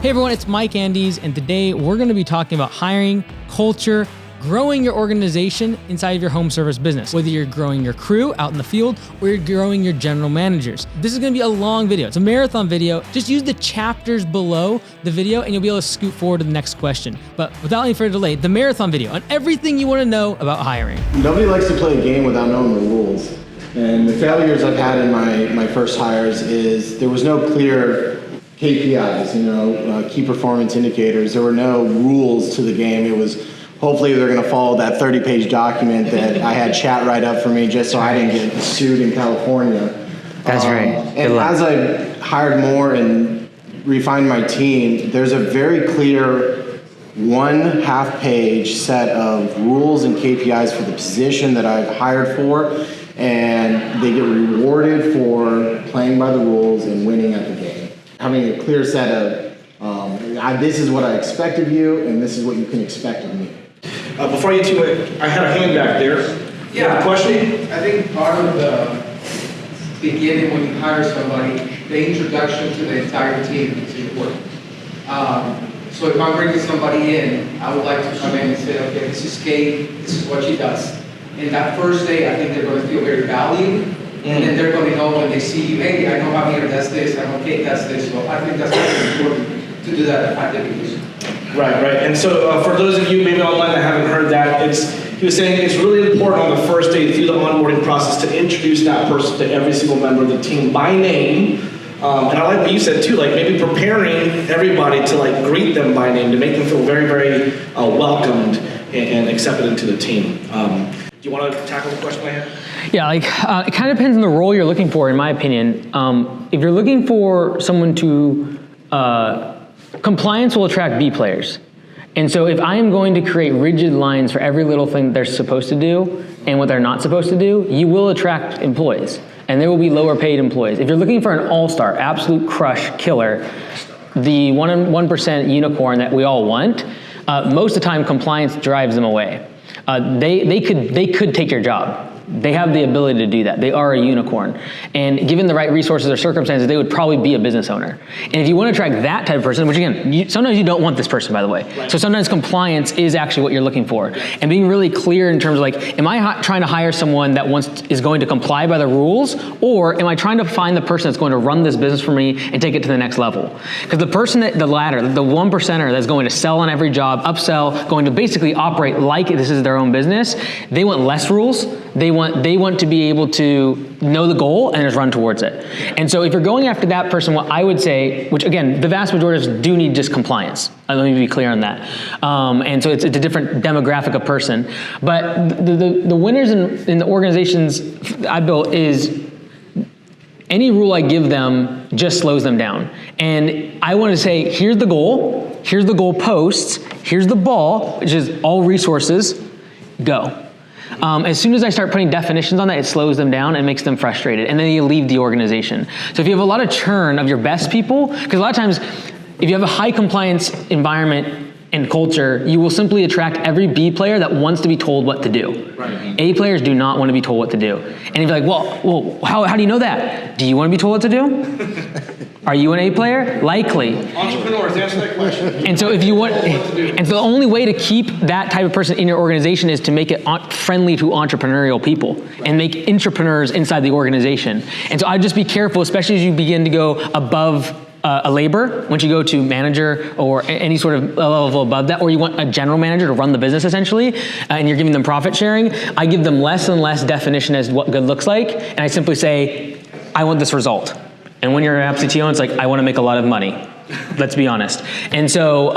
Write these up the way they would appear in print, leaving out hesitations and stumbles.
Hey everyone, it's Mike Andes, and today we're going to be talking about hiring, culture, growing your organization inside of your home service business, whether you're growing your crew out in the field or you're growing your general managers. This is going to be a long video. It's a marathon video. Just use the chapters below the video and you'll be able to scoot forward to the next question. But without any further delay, the marathon video on everything you want to know about hiring. Nobody likes to play a game without knowing the rules. And the failures I've had in my first hires is there was no clear KPIs, key performance indicators. There were no rules to the game. It was hopefully they're going to follow that 30-page document that I had chat write up for me just so I didn't get sued in California. That's right. And as I hired more and refined my team, there's a very clear 1/2-page set of rules and KPIs for the position that I've hired for, and they get rewarded for playing by the rules and winning at the game. Having a clear set of, this is what I expect of you, and this is what you can expect of me. Before you two, I had a hand back there. Yeah, Question? I think part of the beginning when you hire somebody, the introduction to the entire team is important. So if I'm bringing somebody in, I would like to come in and say, okay, this is Kate, this is what she does. And that first day, I think they're going to feel very valued. And then they're going to know when they see you, hey, I know Javier does this, I know Kate does this. So I think that's very important to do that at the beginning. Right. And so for those of you maybe online that haven't heard that, he was saying it's really important on the first day through the onboarding process to introduce that person to every single member of the team by name. And I like what you said too, like maybe preparing everybody to like greet them by name to make them feel very, very welcomed and accepted into the team. Do you want to tackle the question I had? Yeah, it kind of depends on the role you're looking for, in my opinion. If you're looking for someone to, compliance will attract B players. And so if I am going to create rigid lines for every little thing they're supposed to do and what they're not supposed to do, you will attract employees. And there will be lower paid employees. If you're looking for an all-star, absolute crush killer, the 1% unicorn that we all want, most of the time compliance drives them away. They could take your job. They have the ability to do that. They are a unicorn. And given the right resources or circumstances, they would probably be a business owner. And if you want to attract that type of person, which again, sometimes you don't want this person, by the way. Right. So sometimes compliance is actually what you're looking for. And being really clear in terms of like, am I trying to hire someone that is going to comply by the rules? Or am I trying to find the person that's going to run this business for me and take it to the next level? Because the person the 1%er that's going to sell on every job, upsell, going to basically operate like this is their own business, they want less rules. They want to be able to know the goal and just run towards it. And so if you're going after that person, what I would say, which again, the vast majority of us do need just compliance. Let me be clear on that. And so it's a different demographic of person. But the winners in the organizations I built is any rule I give them just slows them down. And I want to say, here's the goal posts, here's the ball, which is all resources, go. As soon as I start putting definitions on that, it slows them down and makes them frustrated, and then you leave the organization. So if you have a lot of churn of your best people, because a lot of times, if you have a high compliance environment and culture, you will simply attract every B player that wants to be told what to do. Right. A players do not want to be told what to do. And if you're like, well, how do you know that? Do you want to be told what to do? Are you an A player? Likely. Entrepreneurs, answer that question. And so if you want, and so the only way to keep that type of person in your organization is to make it friendly to entrepreneurial people and make entrepreneurs inside the organization. And so I'd just be careful, especially as you begin to go above a labor, once you go to manager or any sort of level above that, or you want a general manager to run the business essentially, and you're giving them profit sharing, I give them less and less definition as what good looks like, and I simply say, I want this result. And when you're an app CTO, it's like, I want to make a lot of money. Let's be honest. And so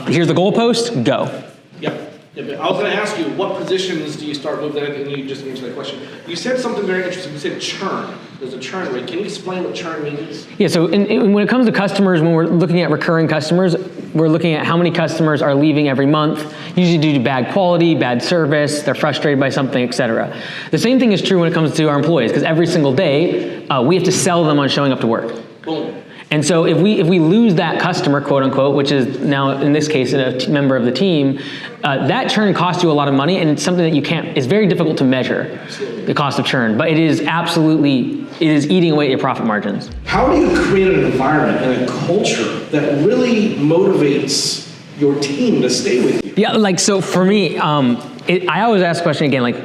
here's the goalpost, go. Yep. I was going to ask you, what positions do you start moving at? And you just answered that question. You said something very interesting. You said churn. There's a churn rate. Can you explain what churn means? Yeah, so when it comes to customers, when we're looking at recurring customers, we're looking at how many customers are leaving every month, usually due to bad quality, bad service, they're frustrated by something, etc. The same thing is true when it comes to our employees, because every single day, we have to sell them on showing up to work. Boom. And so if we lose that customer, quote unquote, which is now in this case a member of the team, that churn costs you a lot of money, and it's something that it's very difficult to measure, the cost of churn, but it is absolutely it is eating away at your profit margins. How do you create an environment and a culture that really motivates your team to stay with you? Yeah, like, so for me, I always ask the question again, like,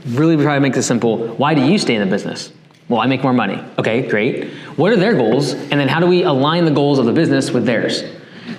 really try to make this simple. Why do you stay in the business? Well, I make more money. Okay, great. What are their goals? And then how do we align the goals of the business with theirs?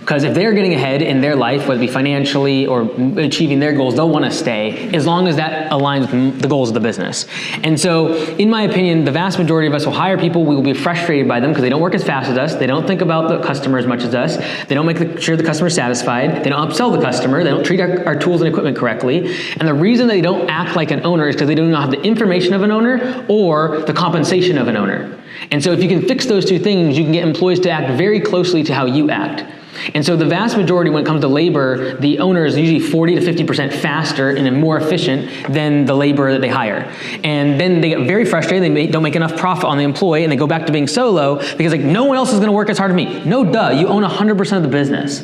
Because if they're getting ahead in their life, whether it be financially or achieving their goals, they'll want to stay as long as that aligns with the goals of the business. And so, in my opinion, the vast majority of us will hire people, we will be frustrated by them because they don't work as fast as us, they don't think about the customer as much as us, they don't make sure the customer's satisfied, they don't upsell the customer, they don't treat our tools and equipment correctly. And the reason they don't act like an owner is because they do not have the information of an owner or the compensation of an owner. And so if you can fix those two things, you can get employees to act very closely to how you act. And so the vast majority, when it comes to labor, the owner is usually 40 to 50% faster and more efficient than the laborer that they hire. And then they get very frustrated, they don't make enough profit on the employee, and they go back to being solo because like no one else is gonna work as hard as me. No duh, you own 100% of the business.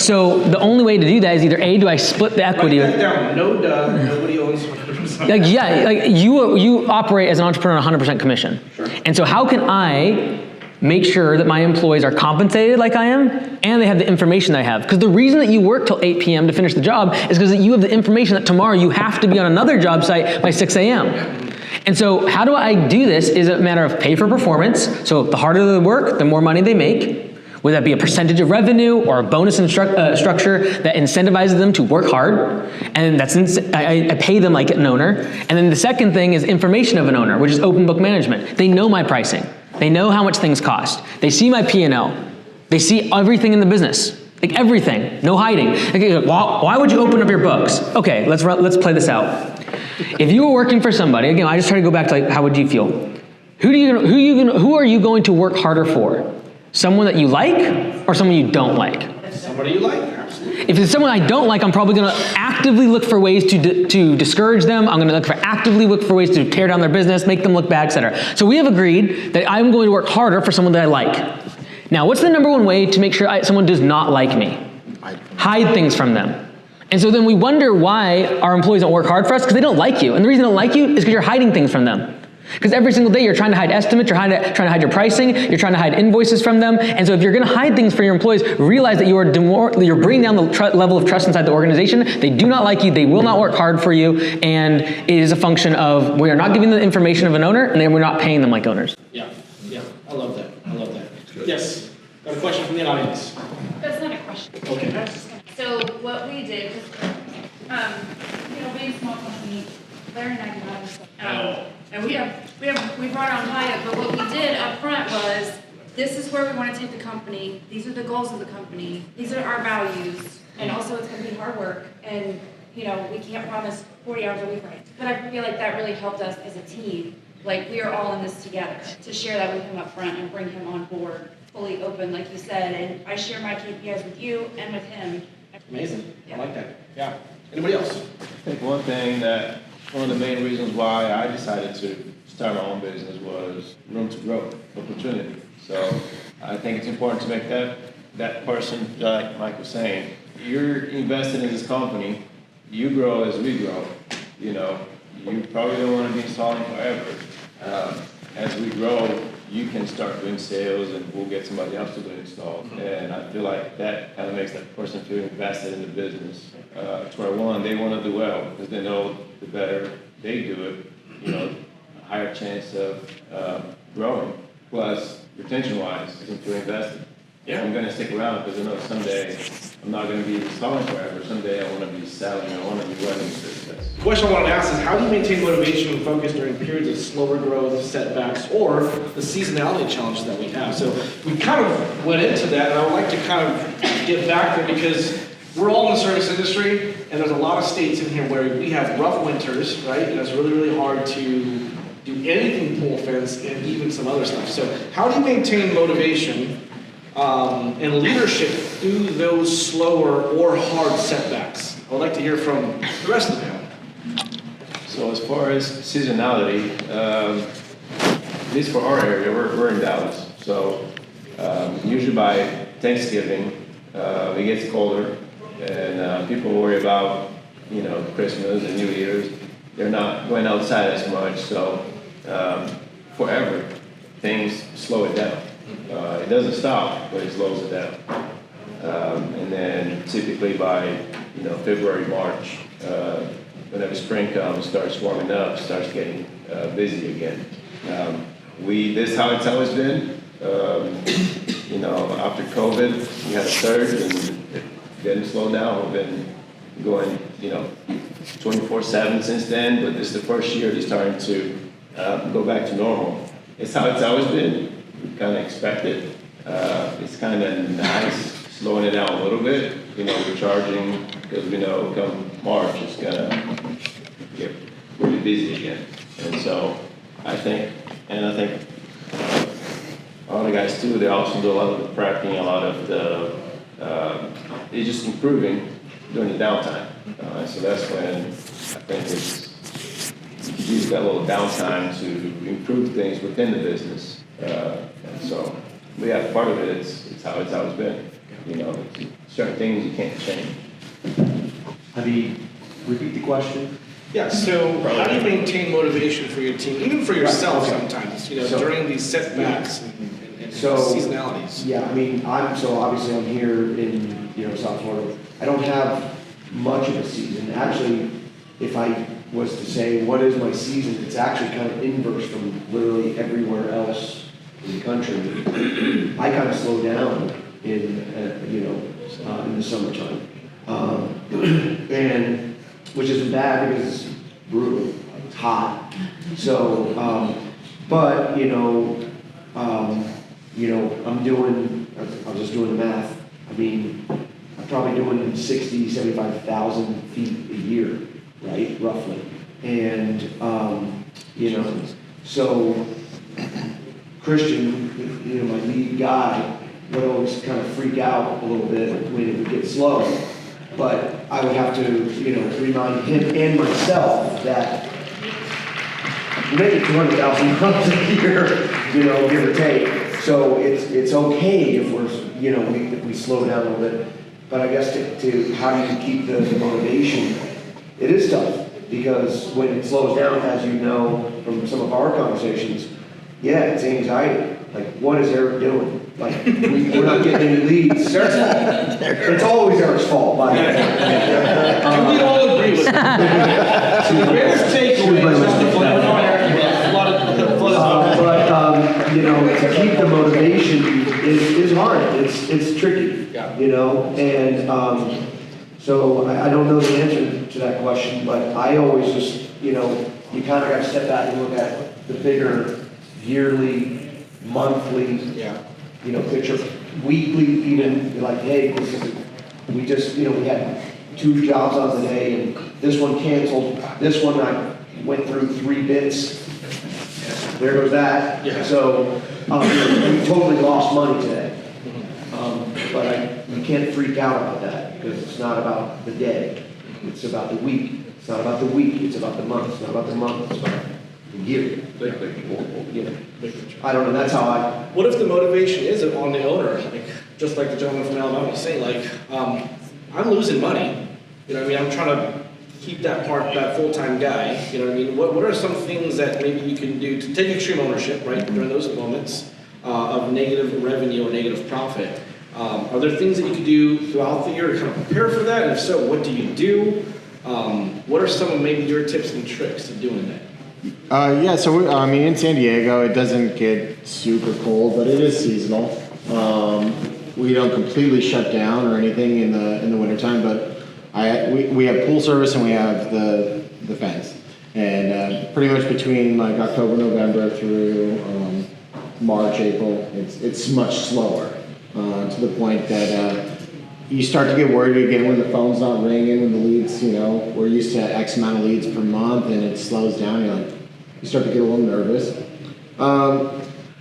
So the only way to do that is either A, do I split the equity? Write that down, no duh, nobody owns 100%. Like, yeah, like you operate as an entrepreneur on 100% commission. Sure. And so how can I make sure that my employees are compensated like I am, and they have the information that I have? Because the reason that you work till 8 p.m. to finish the job is because you have the information that tomorrow you have to be on another job site by 6 a.m. And so how do I do this is a matter of pay for performance. So the harder they work, the more money they make. Would that be a percentage of revenue or a bonus structure that incentivizes them to work hard? And I pay them like an owner. And then the second thing is information of an owner, which is open book management. They know my pricing. They know how much things cost. They see my P&L. They see everything in the business, like everything, no hiding. Okay, why would you open up your books? Okay, let's play this out. If you were working for somebody, again, I just try to go back to like, how would you feel? Who are you going to work harder for? Someone that you like or someone you don't like? Somebody you like, absolutely. If it's someone I don't like, I'm probably going to actively look for ways to discourage them. I'm going to actively look for ways to tear down their business, make them look bad, etc. So we have agreed that I'm going to work harder for someone that I like. Now, what's the number one way to make sure someone does not like me? Hide things from them. And so then we wonder why our employees don't work hard for us, because they don't like you. And the reason they don't like you is because you're hiding things from them. Because every single day you're trying to hide estimates, you're trying to hide your pricing, you're trying to hide invoices from them. And so if you're going to hide things for your employees, realize that you're bringing down the level of trust inside the organization. They do not like you, they will not work hard for you, and it is a function of we are not giving them the information of an owner, and then we're not paying them like owners. Yeah, I love that. Yes, got a question from the audience. That's not a question. Okay. So what we did, being a small company, Larry and I do not have and we brought on Hyatt, but what we did up front was, this is where we want to take the company, these are the goals of the company, these are our values, and also it's going to be hard work, and we can't promise 40 hours a week, right? But I feel like that really helped us as a team. Like, we are all in this together, to share that with him up front and bring him on board, fully open, like you said, and I share my KPIs with you and with him. Amazing. Yeah. I like that. Yeah. Anybody else? I think one of the main reasons why I decided to start my own business was room to grow, opportunity. So I think it's important to make that person, like Mike was saying, you're invested in this company, you grow as we grow. You probably don't want to be installing forever. As we grow, you can start doing sales and we'll get somebody else to do installs. Mm-hmm. And I feel like that kind of makes that person feel invested in the business. To where one, they want to do well because they know the better they do it, a higher chance of growing. Plus, retention-wise, they can feel invested. Yeah. I'm going to stick around because I know someday I'm not going to be installing forever. Someday I want to be selling, I want to be running the business. The question I wanted to ask is, how do you maintain motivation and focus during periods of slower growth, setbacks, or the seasonality challenges that we have? So we kind of went into that, and I would like to kind of get back there because we're all in the service industry, and there's a lot of states in here where we have rough winters, right? And it's really, really hard to do anything pole fence and even some other stuff. So how do you maintain motivation and leadership through those slower or hard setbacks? I would like to hear from the rest of the panel. So as far as seasonality, at least for our area, we're in Dallas. So usually by Thanksgiving, it gets colder, and people worry about Christmas and New Year's. They're not going outside as much. So forever, things slow it down. It doesn't stop, but it slows it down. And then typically by February, March, whenever spring comes, starts warming up, starts getting busy again. This is how it's always been. After COVID, we had a surge and it didn't slow down. We've been going 24/7 since then, but this is the first year they're starting to go back to normal. It's how it's always been. We kind of expect it. It's kind of nice slowing it down a little bit. We're charging because we know come March it's gonna get really busy again. And so I think all the guys too, they also do a lot of the prepping, a lot of the, it's just improving during the downtime. So that's when I think you've got a little downtime to improve things within the business. And so, but yeah, part of it it's how it's always been. Certain things you can't change. Repeat the question. Yeah, so how do you maintain motivation for your team, even for yourself sometimes, during these setbacks and seasonalities? Yeah, obviously I'm here in, South Florida. I don't have much of a season. Actually, if I was to say, what is my season? It's actually kind of inverse from literally everywhere else in the country. I kind of slow down in the summertime. And which isn't bad because it's brutal, it's hot. So, I'm just doing the math. I'm probably doing 60, 75,000 feet a year, right, roughly. And, so Christian, my lead guy, would always kind of freak out a little bit when it would get slow. But I would have to, remind him and myself that we're making 200,000 pounds a year, give or take. So it's okay if if we slow down a little bit. But I guess to how do you keep the motivation? It is tough because when it slows down, as you know from some of our conversations, it's anxiety. Like, what is Eric doing? Like, we're not getting any leads. It's always Eric's fault, by the way. Can we all agree with that? Greatest takeaway is not the blame on Eric. To keep the motivation is hard. It's tricky. And so I don't know the answer to that question, but I always just you kind of got to step back and look at the bigger yearly, monthly, picture, weekly, even like, hey, we just, we had 2 jobs on the day, and this one canceled. This one I went through 3 bits. There goes that. Yeah. So we totally lost money today. But you can't freak out about that because it's not about the day. It's about the week. It's not about the week. It's about the month. It's not about the month. It's about the year. I don't know. That's how What if the motivation is on the owner? Just like the gentleman from Alabama was saying, I'm losing money. I'm trying to keep that full-time guy. What are some things that maybe you can do to take extreme ownership, right, during those moments of negative revenue or negative profit? Are there things that you can do throughout the year to kind of prepare for that? And if so, what do you do? What are some of maybe your tips and tricks to doing that? So in San Diego, it doesn't get super cold, but it is seasonal. We don't completely shut down or anything in the wintertime, but we have pool service and we have the fence. And pretty much between October, November through March, April, it's much slower to the point that you start to get worried again when the phone's not ringing, when the leads, we're used to X amount of leads per month and it slows down. You start to get a little nervous.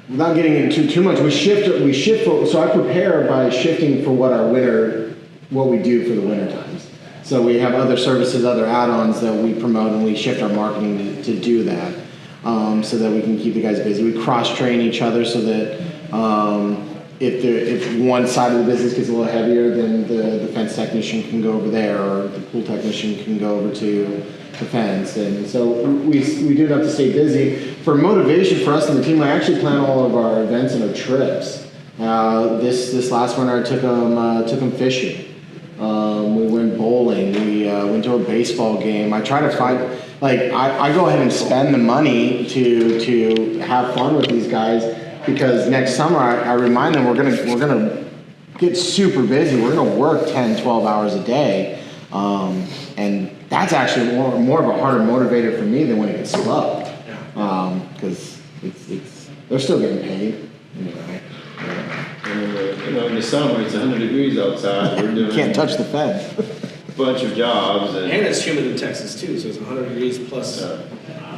Without getting into too much, we shift. So I prepare by shifting for what we do for the winter times. So we have other services, other add-ons that we promote, and we shift our marketing to do that, so that we can keep the guys busy. We cross-train each other so that if one side of the business gets a little heavier, then the fence technician can go over there, or the pool technician can go over to the fence. And so we do have to stay busy. For motivation for us and the team, I actually plan all of our events and our trips. This last winter, I took them fishing. We went bowling. We went to a baseball game. I try to find, I go ahead and spend the money to have fun with these guys, because next summer I remind them we're gonna get super busy. We're gonna work 10, 12 hours a day, and that's actually more of a harder motivator for me than when it gets slow, because they're still getting paid. And in the summer, it's 100 degrees outside. We're doing You can't touch the fence. a bunch of jobs. And it's humid in Texas too, so it's 100 degrees plus. You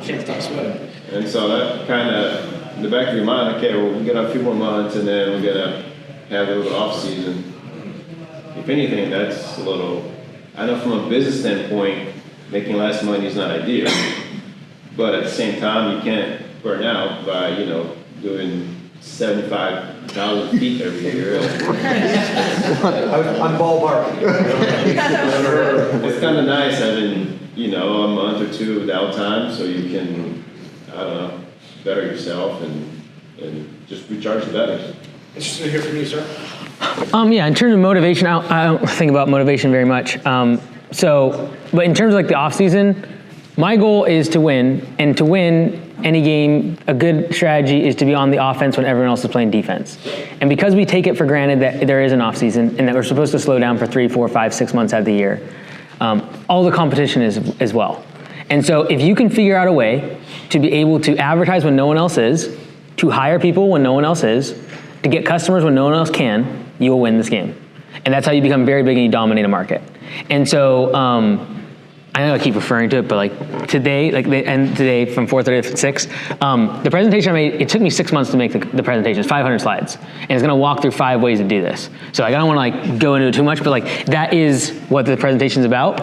can't stop sweating. And so that kind of, in the back of your mind, okay, well, we got a few more months, and then we're gonna have a little off season. If anything, that's a little. I know from a business standpoint, making less money is not ideal, but at the same time, you can't burn out by doing 75,000 feet every year. I'm ballparking. It's kind of nice having a month or two of downtime, so you can, better yourself and just recharge the batteries. Interesting to hear from you, sir. Yeah, in terms of motivation, I don't think about motivation very much. But in terms of the off season, my goal is to win, and to win any game, a good strategy is to be on the offense when everyone else is playing defense. And because we take it for granted that there is an off season and that we're supposed to slow down for 3, 4, 5, 6 months out of the year, all the competition is as well. And so if you can figure out a way to be able to advertise when no one else is, to hire people when no one else is, to get customers when no one else can, you will win this game. And that's how you become very big and you dominate a market. And so I know I keep referring to it, but today, today from 4:30 to 6, the presentation I made, it took me 6 months to make the presentation. It's 500 slides, and it's going to walk through 5 ways to do this. So I don't want to go into it too much, but that is what the presentation is about,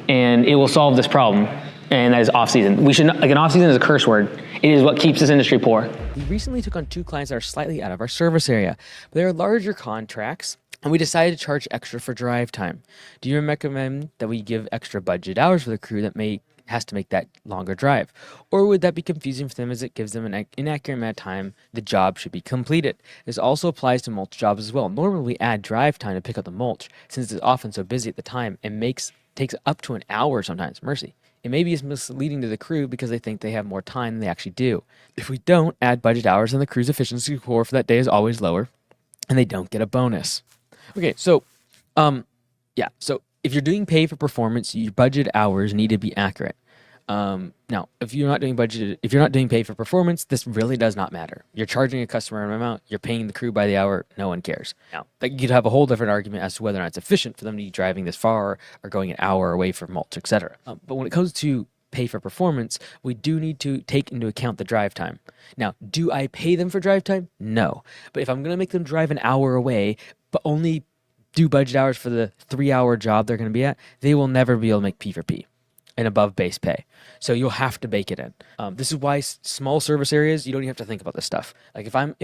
and it will solve this problem. And that is off season. We should not, an off season is a curse word. It is what keeps this industry poor. We recently took on 2 clients that are slightly out of our service area, but they are larger contracts, and we decided to charge extra for drive time. Do you recommend that we give extra budget hours for the crew that has to make that longer drive? Or would that be confusing for them as it gives them an inaccurate amount of time the job should be completed? This also applies to mulch jobs as well. Normally we add drive time to pick up the mulch, since it's often so busy at the time and takes up to an hour sometimes. Mercy. It maybe is misleading to the crew because they think they have more time than they actually do. If we don't add budget hours, then the crew's efficiency score for that day is always lower, and they don't get a bonus. Okay, so, so if you're doing pay for performance, your budget hours need to be accurate. Now, if you're not doing pay for performance, this really does not matter. You're charging a customer an amount, you're paying the crew by the hour, no one cares. Now, you'd have a whole different argument as to whether or not it's efficient for them to be driving this far or going an hour away from mulch, etc. But when it comes to pay for performance, we do need to take into account the drive time. Now, do I pay them for drive time? No. But if I'm going to make them drive an hour away, but only do budget hours for the 3-hour job they're going to be at, they will never be able to make P for P and above base pay. So you'll have to bake it in. This is why small service areas, you don't even have to think about this stuff. If I'm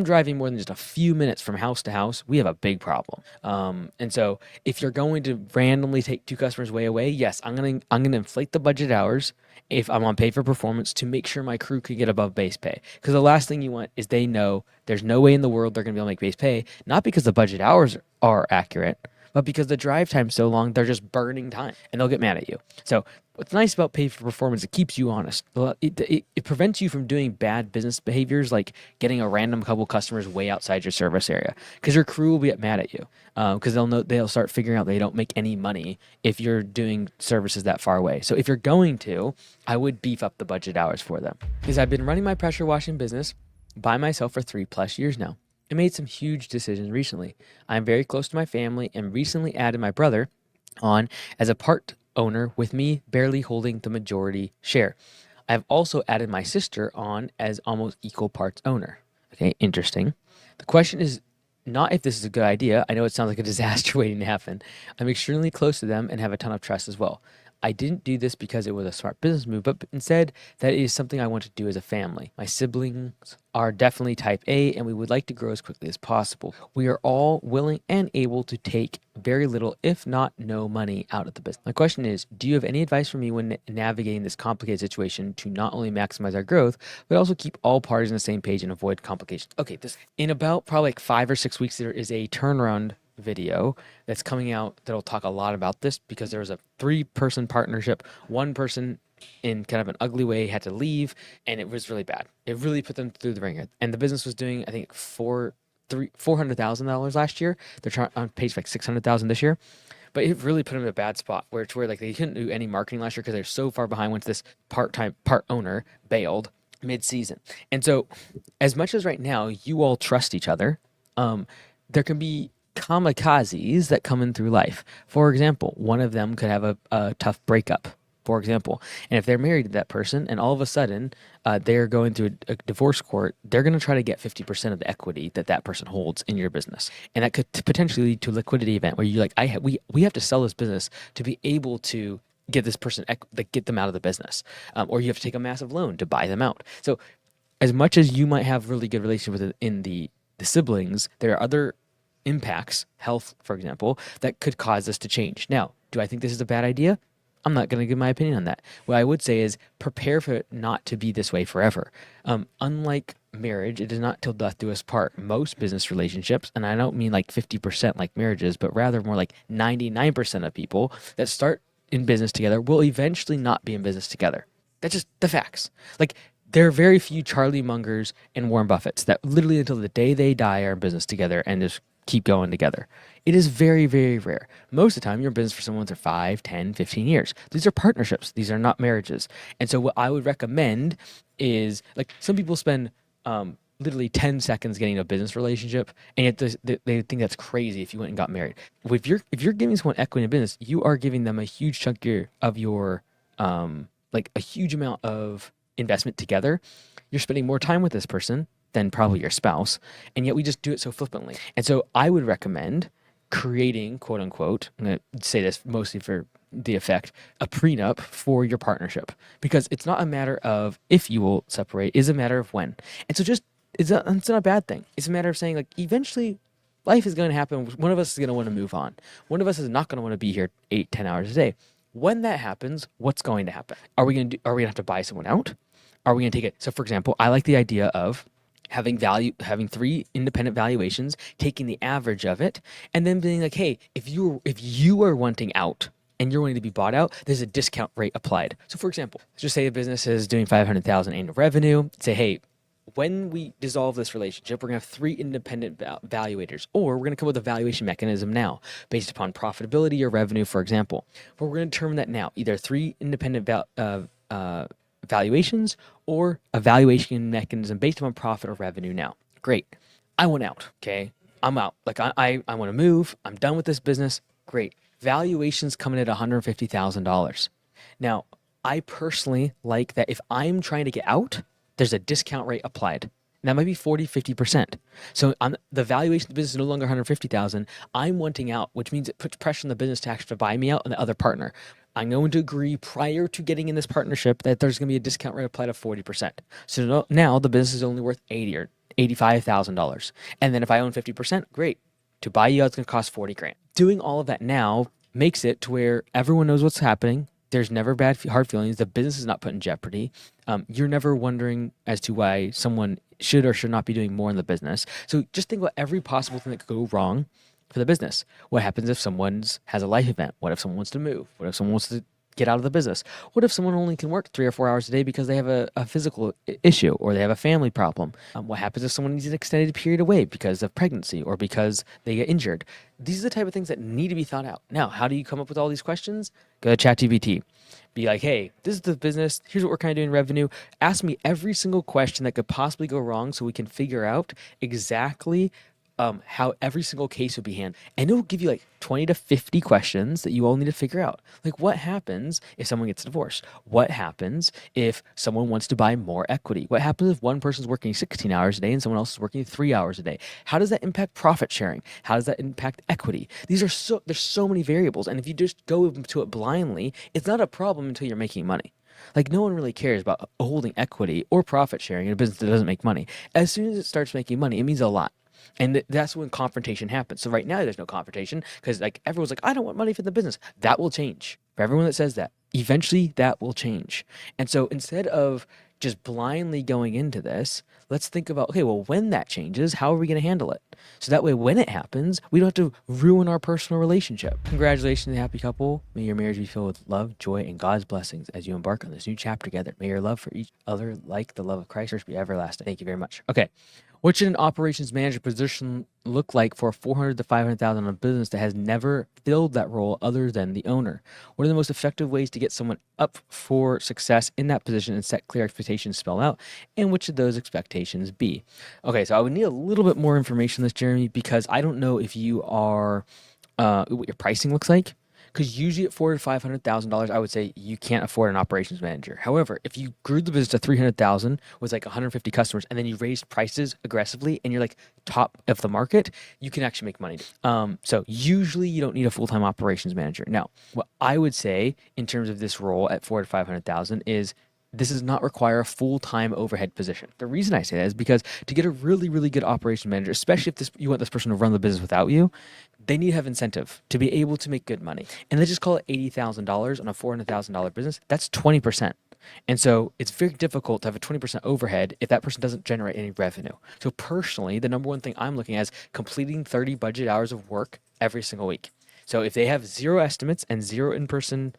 driving more than just a few minutes from house to house, we have a big problem. And so if you're going to randomly take 2 customers way away, yes, I'm gonna inflate the budget hours if I'm on pay for performance to make sure my crew can get above base pay. Because the last thing you want is they know there's no way in the world they're gonna be able to make base pay, not because the budget hours are accurate, but because the drive time's so long, they're just burning time and they'll get mad at you. So what's nice about pay for performance, it keeps you honest. It prevents you from doing bad business behaviors like getting a random couple customers way outside your service area, because your crew will get mad at you because they'll start figuring out they don't make any money if you're doing services that far away. So if you're going to, I would beef up the budget hours for them, because I've been running my pressure washing business by myself for 3+ years now. I made some huge decisions recently. I'm very close to my family and recently added my brother on as a part owner, with me barely holding the majority share. I've also added my sister on as almost equal parts owner. Okay, interesting. The question is not if this is a good idea. I know it sounds like a disaster waiting to happen. I'm extremely close to them and have a ton of trust as well. I didn't do this because it was a smart business move, but instead that is something I want to do as a family. My siblings are definitely type A, and we would like to grow as quickly as possible. We are all willing and able to take very little, if not no money out of the business. My question is, do you have any advice for me when navigating this complicated situation to not only maximize our growth, but also keep all parties on the same page and avoid complications? Okay, in about probably like 5 or 6 weeks, there is a turnaround video that's coming out that'll talk a lot about this, because there was a 3-person partnership. One person in kind of an ugly way had to leave, and it was really bad. It really put them through the ringer. And the business was doing, I think, $400,000 last year. They're trying on pace for like $600,000 this year. But it really put them in a bad spot where like they couldn't do any marketing last year because they're so far behind once this part owner bailed mid-season. And so as much as right now you all trust each other, there can be kamikazes that come in through life. For example, one of them could have a tough breakup, for example. And if they're married to that person and all of a sudden they're going through a divorce court, they're going to try to get 50% of the equity that person holds in your business. And that could potentially lead to a liquidity event where you're like, we have to sell this business to be able to get this person, get them out of the business. Or you have to take a massive loan to buy them out. So as much as you might have really good relations with it in the siblings, there are other impacts, health, for example, that could cause this to change. Now, do I think this is a bad idea? I'm not going to give my opinion on that. What I would say is prepare for it not to be this way forever. Unlike marriage, it is not till death do us part. Most business relationships, and I don't mean like 50% like marriages, but rather more like 99% of people that start in business together will eventually not be in business together. That's just the facts. Like, there are very few Charlie Mungers and Warren Buffetts that literally until the day they die are in business together and just keep going together. It is very, very rare. Most of the time, you're in business for someone for 5, 10, 15 years. These are partnerships. These are not marriages. And so what I would recommend is, like, some people spend literally 10 seconds getting a business relationship, and yet they think that's crazy if you went and got married. If you're giving someone equity in a business, you are giving them a huge chunk of your like a huge amount of investment together. You're spending more time with this person than probably your spouse, and yet we just do it so flippantly. And so I would recommend creating, quote unquote, I'm going to say this mostly for the effect, a prenup for your partnership, because it's not a matter of if you will separate, it's a matter of when. And so it's not a bad thing. It's a matter of saying, like, eventually life is going to happen. One of us is going to want to move on. One of us is not going to want to be here 8-10 hours a day. When that happens, what's going to happen? Are we going to have to buy someone out? Are we going to take it? So for example, I like the idea of having 3 independent valuations, taking the average of it, and then being like, hey, if you are wanting out and you're wanting to be bought out, there's a discount rate applied. So for example, let's just say a business is doing $500,000 annual revenue. Say, hey, when we dissolve this relationship, we're going to have 3 independent valuators, or we're going to come up with a valuation mechanism now based upon profitability or revenue, for example. But we're going to determine that now, either 3 independent valuations or a valuation mechanism based upon profit or revenue now. Great. I want out, okay? I'm out. Like, I want to move. I'm done with this business. Great. Valuations coming at $150,000. Now, I personally like that if I'm trying to get out, there's a discount rate applied. And that might be 40-50%. So the valuation of the business is no longer $150,000. I'm wanting out, which means it puts pressure on the business to actually buy me out and the other partner. I'm going to agree prior to getting in this partnership that there's going to be a discount rate applied of 40%. So now the business is only worth $80,000 or $85,000. And then if I own 50%, great. To buy you out, it's going to cost $40,000. Doing all of that now makes it to where everyone knows what's happening. There's never hard feelings. The business is not put in jeopardy. You're never wondering as to why someone should or should not be doing more in the business. So just think about every possible thing that could go wrong for the business. What happens if someone has a life event? What if someone wants to move? What if someone wants to get out of the business? What if someone only can work 3 or 4 hours a day because they have a physical issue or they have a family problem? What happens if someone needs an extended period away because of pregnancy or because they get injured? These are the type of things that need to be thought out. Now, how do you come up with all these questions? Go to ChatGPT. Be like, hey, this is the business. Here's what we're kind of doing in revenue. Ask me every single question that could possibly go wrong so we can figure out exactly how every single case would be handled. And it'll give you like 20 to 50 questions that you all need to figure out. Like, what happens if someone gets divorced? What happens if someone wants to buy more equity? What happens if one person's working 16 hours a day and someone else is working 3 hours a day? How does that impact profit sharing? How does that impact equity? There's so many variables. And if you just go to it blindly, it's not a problem until you're making money. Like, no one really cares about holding equity or profit sharing in a business that doesn't make money. As soon as it starts making money, it means a lot. And that's when confrontation happens. So right now there's no confrontation because like everyone's like, I don't want money for the business. That will change. For everyone that says that, eventually that will change. And so instead of just blindly going into this, let's think about, okay, well, when that changes, how are we going to handle it? So that way, when it happens, we don't have to ruin our personal relationship. Congratulations, happy couple. May your marriage be filled with love, joy, and God's blessings as you embark on this new chapter together. May your love for each other, like the love of Christ, be everlasting. Thank you very much. Okay. What should an operations manager position look like for $400,000 to $500,000 on a business that has never filled that role other than the owner? What are the most effective ways to get someone up for success in that position and set clear expectations spelled out? And which should those expectations be? Okay, so I would need a little bit more information on this, Jeremy, because I don't know if you are what your pricing looks like. Because usually at $400,000 to $500,000, I would say you can't afford an operations manager. However, if you grew the business to $300,000 with like 150 customers, and then you raised prices aggressively, and you're like top of the market, you can actually make money. So usually you don't need a full-time operations manager. Now, what I would say in terms of this role at $400,000 to $500,000 is this does not require a full-time overhead position. The reason I say that is because to get a really, really good operations manager, especially if you want this person to run the business without you, they need to have incentive to be able to make good money. And let's just call it $80,000 on a $400,000 business. That's 20%. And so it's very difficult to have a 20% overhead if that person doesn't generate any revenue. So personally, the number one thing I'm looking at is completing 30 budget hours of work every single week. So if they have 0 estimates and 0 in-person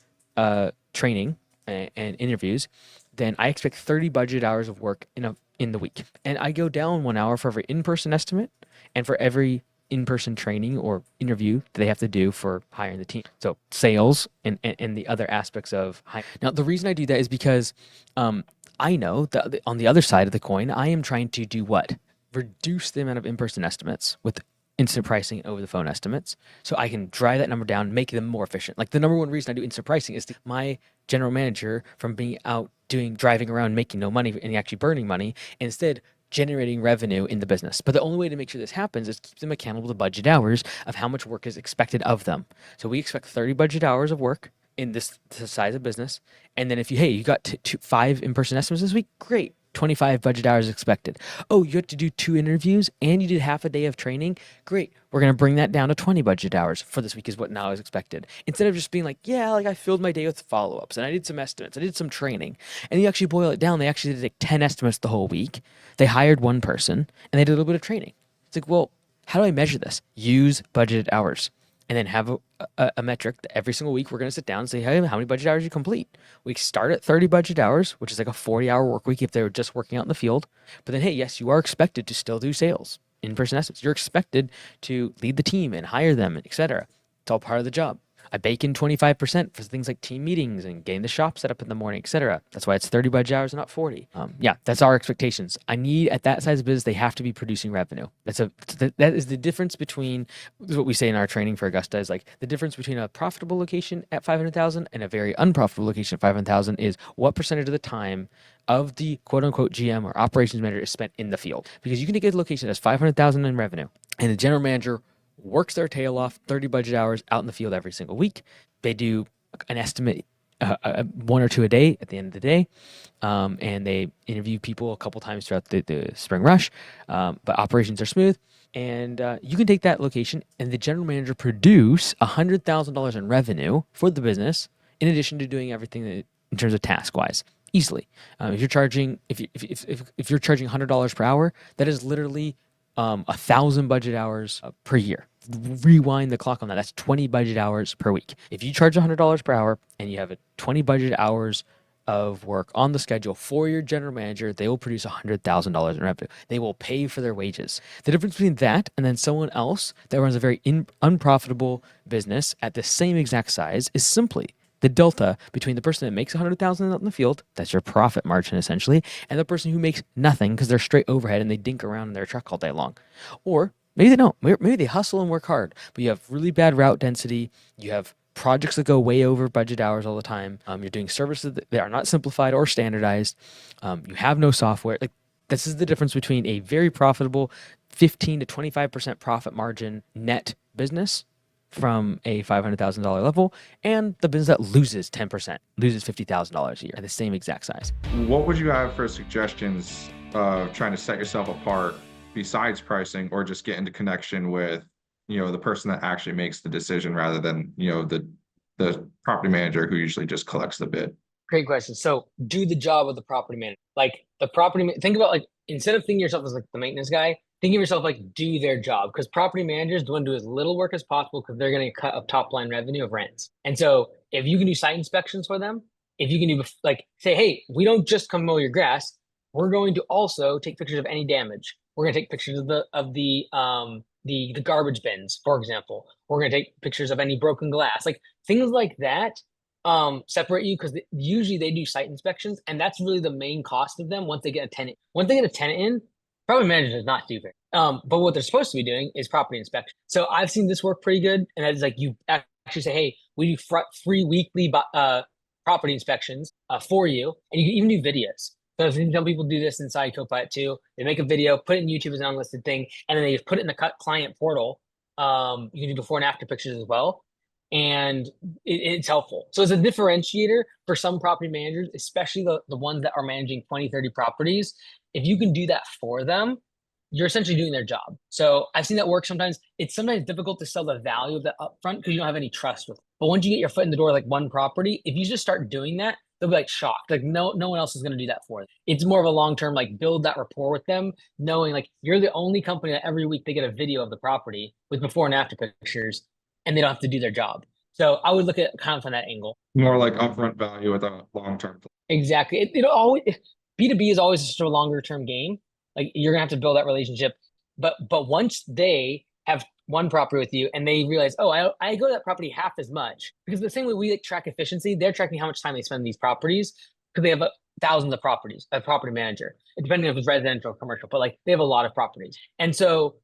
training and interviews, then I expect 30 budget hours of work in the week. And I go down 1 hour for every in-person estimate and for every in-person training or interview that they have to do for hiring the team. So sales and the other aspects of hiring. Now, the reason I do that is because I know that on the other side of the coin, I am trying to do what? Reduce the amount of in-person estimates with instant pricing and over-the-phone estimates, so I can drive that number down, make them more efficient. Like the number one reason I do instant pricing is my general manager from being out driving around making no money and actually burning money, and instead generating revenue in the business. But the only way to make sure this happens is keep them accountable to budget hours of how much work is expected of them. So we expect 30 budget hours of work in this size of business. And then if you got 5 in-person estimates this week, great. 25 budget hours expected. Oh, you have to do 2 interviews and you did half a day of training? Great. We're going to bring that down to 20 budget hours for this week is what now is expected. Instead of just being like, yeah, like I filled my day with follow-ups and I did some estimates, I did some training. And you actually boil it down, they actually did like 10 estimates the whole week. They hired 1 person and they did a little bit of training. It's like, well, how do I measure this? Use budgeted hours. And then have a metric that every single week we're going to sit down and say, hey, how many budget hours you complete? We start at 30 budget hours, which is like a 40-hour work week if they were just working out in the field. But then, hey, yes, you are expected to still do sales, in-person estimates. You're expected to lead the team and hire them, et cetera. It's all part of the job. I bake in 25% for things like team meetings and getting the shop set up in the morning, et cetera. That's why it's 30 budget hours and not 40. Yeah, that's our expectations. I need, at that size of business, they have to be producing revenue. That is the difference between, this is what we say in our training for Augusta, is like the difference between a profitable location at 500,000 and a very unprofitable location at 500,000 is what percentage of the time of the quote unquote GM or operations manager is spent in the field. Because you can get a location that has 500,000 in revenue and the general manager works their tail off, 30 budget hours out in the field every single week. They do an estimate, 1 or 2 a day at the end of the day, and they interview people a couple times throughout the spring rush, but operations are smooth. And you can take that location and the general manager produce $100,000 in revenue for the business, in addition to doing everything in terms of task-wise. Easily. If you're charging $100 per hour, that is literally 1,000 budget hours per year. Rewind the clock on that. That's 20 budget hours per week. If you charge $100 per hour and you have 20 budget hours of work on the schedule for your general manager, they will produce $100,000 in revenue. They will pay for their wages. The difference between that and then someone else that runs a very unprofitable business at the same exact size is simply the delta between the person that makes $100,000 out in the field, that's your profit margin essentially, and the person who makes nothing because they're straight overhead and they dink around in their truck all day long. Or Maybe they don't. Maybe they hustle and work hard, but you have really bad route density. You have projects that go way over budget hours all the time. You're doing services that are not simplified or standardized. You have no software. Like, this is the difference between a very profitable 15 to 25% profit margin net business from a $500,000 level and the business that loses 10%, loses $50,000 a year at the same exact size. What would you have for suggestions of trying to set yourself apart besides pricing, or just get into connection with, the person that actually makes the decision rather than, the property manager who usually just collects the bid? Great question. So do the job of the property manager. Like think about, like, instead of thinking of yourself as like the maintenance guy, think of yourself like do their job, because property managers want to do as little work as possible because they're going to cut up top line revenue of rents. And so if you can do site inspections for them, if you can do, like, say, hey, we don't just come mow your grass, we're going to also take pictures of any damage. We're going to take pictures of the garbage bins, for example. We're going to take pictures of any broken glass, like things like that. Separate you, because usually they do site inspections, and that's really the main cost of them. Once they get a tenant in, property manager does not do that. But what they're supposed to be doing is property inspection. So I've seen this work pretty good, and that's like you actually say, hey, we do free weekly property inspections for you, and you can even do videos. So if some people do this inside Copilot too, they make a video, put it in YouTube as an unlisted thing, and then they just put it in the client portal. You can do before and after pictures as well. And it's helpful. So it's a differentiator for some property managers, especially the ones that are managing 20, 30 properties. If you can do that for them, you're essentially doing their job. So I've seen that work sometimes. It's sometimes difficult to sell the value of that upfront because you don't have any trust with it. But once you get your foot in the door, like one property, if you just start doing that, they'll be like shocked. Like no one else is going to do that for them. It's more of a long-term, like build that rapport with them, knowing like you're the only company that every week they get a video of the property with before and after pictures, and they don't have to do their job. So I would look at kind of from that angle. More like upfront value with a long-term. Exactly. It always, B2B is always just a longer term game. Like you're gonna have to build that relationship. But once they have one property with you and they realize, oh, I go to that property half as much, because the same way we like track efficiency, they're tracking how much time they spend on these properties, because they have thousands of properties, a property manager, depending if it's residential or commercial, but like they have a lot of properties. And so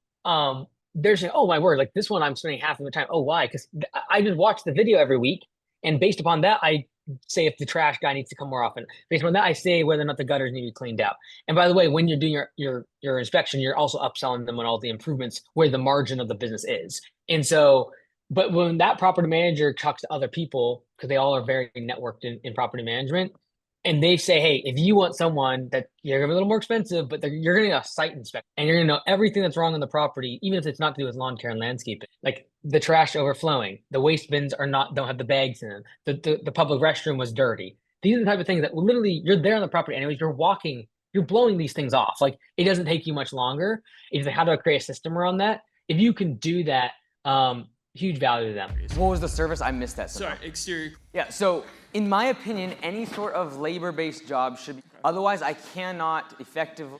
they're saying, oh my word, like this one I'm spending half of the time. Oh, why? Because I just watch the video every week, and based upon that, I say if the trash guy needs to come more often. Based on that, I say whether or not the gutters need to be cleaned out. And by the way, when you're doing your inspection, you're also upselling them on all the improvements where the margin of the business is. And so, but when that property manager talks to other people, because they all are very networked in property management, and they say, hey, if you want someone that you're gonna be a little more expensive, but you're gonna get a site inspection, and you're gonna know everything that's wrong on the property, even if it's not to do with lawn care and landscaping, like the trash overflowing, the waste bins don't have the bags in them, the public restroom was dirty. These are the type of things that literally you're there on the property anyways, you're blowing these things off. Like it doesn't take you much longer. It's like, how do I create a system around that? If you can do that, huge value to them. What was the service? I missed that. Sorry, exterior. Yeah, so in my opinion, any sort of labor-based job should be, otherwise I cannot effectively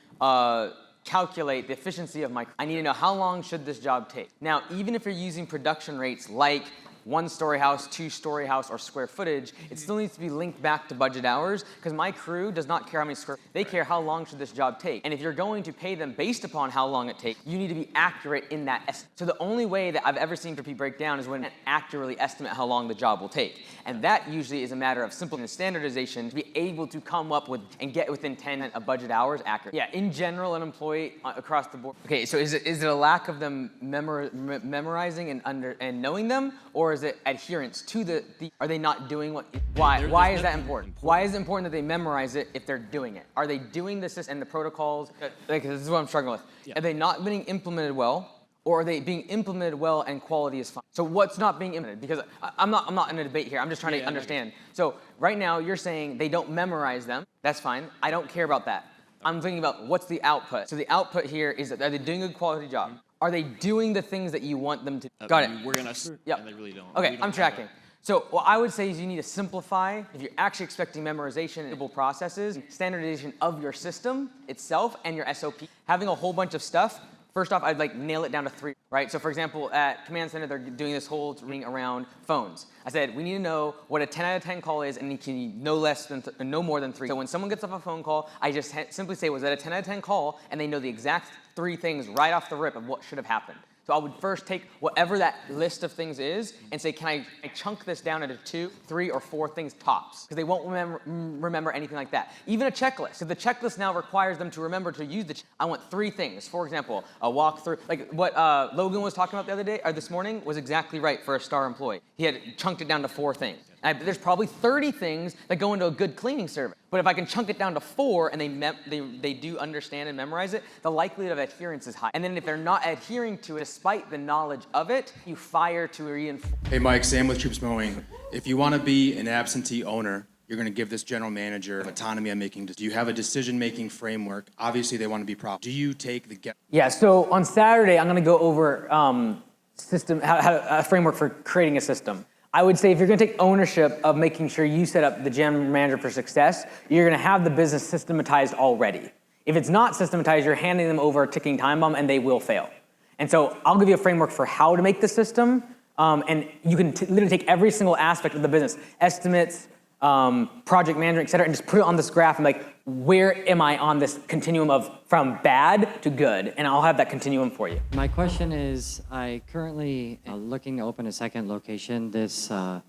calculate the efficiency of I need to know how long should this job take. Now, even if you're using production rates like one-story house, two-story house, or square footage, it still needs to be linked back to budget hours, because my crew does not care how many they care how long should this job take. And if you're going to pay them based upon how long it takes, you need to be accurate in that So the only way that I've ever seen people break down is when they accurately estimate how long the job will take. And that usually is a matter of simple standardization to be able to come up with and get within 10 of budget hours accurate. Yeah, in general, an employee across the board. Okay, so is it a lack of them memorizing and knowing them, or is it adherence to are they not doing why is that important? Why is it important that they memorize it if they're doing it? Are they doing the system and the protocols? Like, this is what I'm struggling with. Yeah. Are they not being implemented well, or are they being implemented well and quality is fine? So what's not being implemented? Because I'm not in a debate here. I'm just trying to understand. So right now you're saying they don't memorize them. That's fine. I don't care about that. I'm thinking about what's the output. So the output here is, are they doing a good quality job? Are they doing the things that you want them to? Got it. We're gonna. Yeah. They really don't. Okay, I'm tracking. So what I would say is you need to simplify, if you're actually expecting memorization and processes, standardization of your system itself and your SOP. Having a whole bunch of stuff, first off, I'd like nail it down to 3, right? So for example, at Command Center, they're doing this whole thing around phones. I said, we need to know what a 10 out of 10 call is, and you can no more than 3. So when someone gets off a phone call, I just simply say, was that a 10 out of 10 call? And they know the exact 3 things right off the rip of what should have happened. So I would first take whatever that list of things is and say, can I chunk this down into 2, 3, or 4 things tops? Because they won't remember anything like that. Even a checklist. If the checklist now requires them to remember to use I want 3 things. For example, a walkthrough. Like what Logan was talking about the other day, or this morning, was exactly right for a star employee. He had chunked it down to 4 things. There's probably 30 things that go into a good cleaning service. But if I can chunk it down to 4 and they do understand and memorize it, the likelihood of adherence is high. And then if they're not adhering to it, despite the knowledge of it, you fire to reinforce. Hey Mike, Sam with Troops Mowing. If you want to be an absentee owner, you're going to give this general manager autonomy on making decisions. Do you have a decision-making framework? Obviously, they want to be profitable. Do you take the Yeah, so on Saturday, I'm going to go over a framework for creating a system. I would say if you're going to take ownership of making sure you set up the general manager for success, you're going to have the business systematized already. If it's not systematized, you're handing them over a ticking time bomb and they will fail. And so I'll give you a framework for how to make the system, and you can literally take every single aspect of the business, estimates, project management, et cetera, and just put it on this graph and like, where am I on this continuum of from bad to good? And I'll have that continuum for you. My question is, I currently looking to open a second location.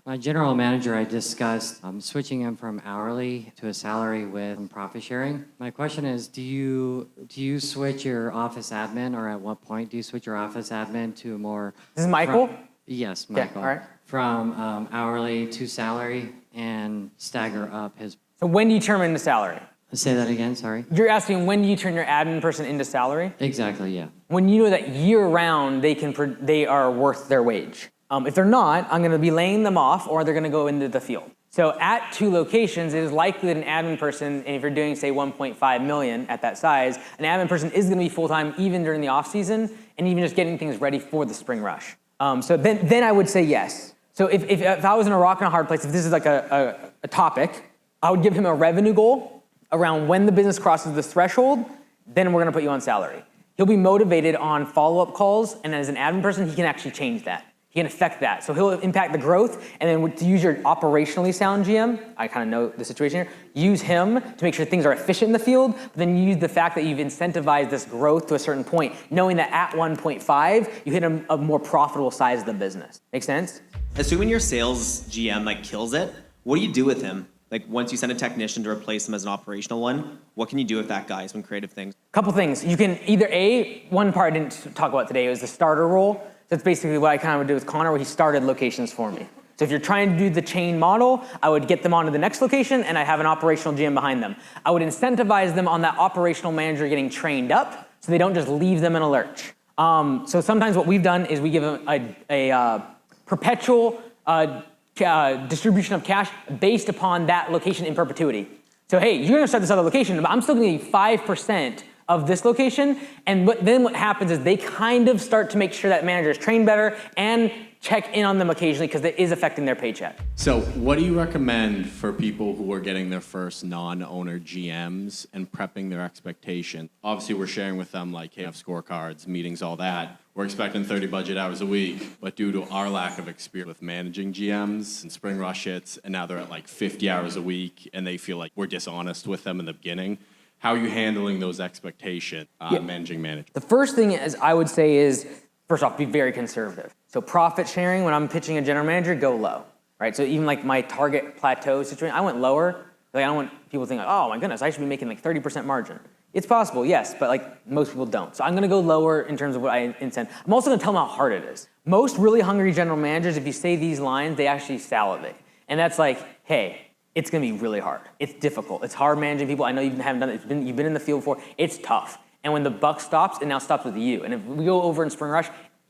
My general manager, I discussed switching him from hourly to a salary with some profit sharing. My question is, do you switch your office admin, or at what point do you switch your office admin to a more... This is Michael? Yes, Michael. Okay, all right. From hourly to salary and stagger up his... So when do you turn into salary? Say that again, sorry. You're asking when do you turn your admin person into salary? Exactly, yeah. When you know that year-round they are worth their wage. If they're not, I'm going to be laying them off, or they're going to go into the field. So at 2 locations, it is likely that an admin person, and if you're doing, say, 1.5 million at that size, an admin person is going to be full-time even during the off-season, and even just getting things ready for the spring rush. So then I would say yes. So if I was in a rock and a hard place, if this is like a topic, I would give him a revenue goal around when the business crosses this threshold, then we're gonna put you on salary. He'll be motivated on follow-up calls, and as an admin person, he can actually change that. He can affect that. So he'll impact the growth, and then to use your operationally sound GM, I kind of know the situation here, use him to make sure things are efficient in the field, but then use the fact that you've incentivized this growth to a certain point, knowing that at 1.5, you hit a more profitable size of the business. Make sense? Assuming your sales GM like kills it, what do you do with him? Like once you send a technician to replace him as an operational one, what can you do with that guy? Some creative things. Couple things. You can either one part I didn't talk about today was the starter role. That's basically what I kind of would do with Connor, where he started locations for me. So if you're trying to do the chain model, I would get them onto the next location and I have an operational GM behind them. I would incentivize them on that operational manager getting trained up so they don't just leave them in a lurch. So sometimes what we've done is we give them a perpetual distribution of cash based upon that location in perpetuity. So hey, you're gonna start this other location, but I'm still gonna give you 5% of this location, and then what happens is they kind of start to make sure that manager is trained better and check in on them occasionally because it is affecting their paycheck. So what do you recommend for people who are getting their first non-owner GMs and prepping their expectation? Obviously, we're sharing with them like, hey, have scorecards, meetings, all that. We're expecting 30 budget hours a week, but due to our lack of experience with managing GMs and spring rush hits, and now they're at like 50 hours a week, and they feel like we're dishonest with them in the beginning. How are you handling those expectations, managing managers? The first thing is I would say is, first off, be very conservative. So profit sharing, when I'm pitching a general manager, go low, right? So even like my target plateau situation, I went lower. Like I don't want people to think, like, oh my goodness, I should be making like 30% margin. It's possible, yes, but like most people don't. So I'm gonna go lower in terms of what I incent. I'm also gonna tell them how hard it is. Most really hungry general managers, if you say these lines, they actually salivate. And that's like, hey, it's gonna be really hard. It's difficult. It's hard managing people. I know you haven't done it. You've been in the field before. It's tough. And when the buck stops, it now stops with you. And if we go over in spring rush,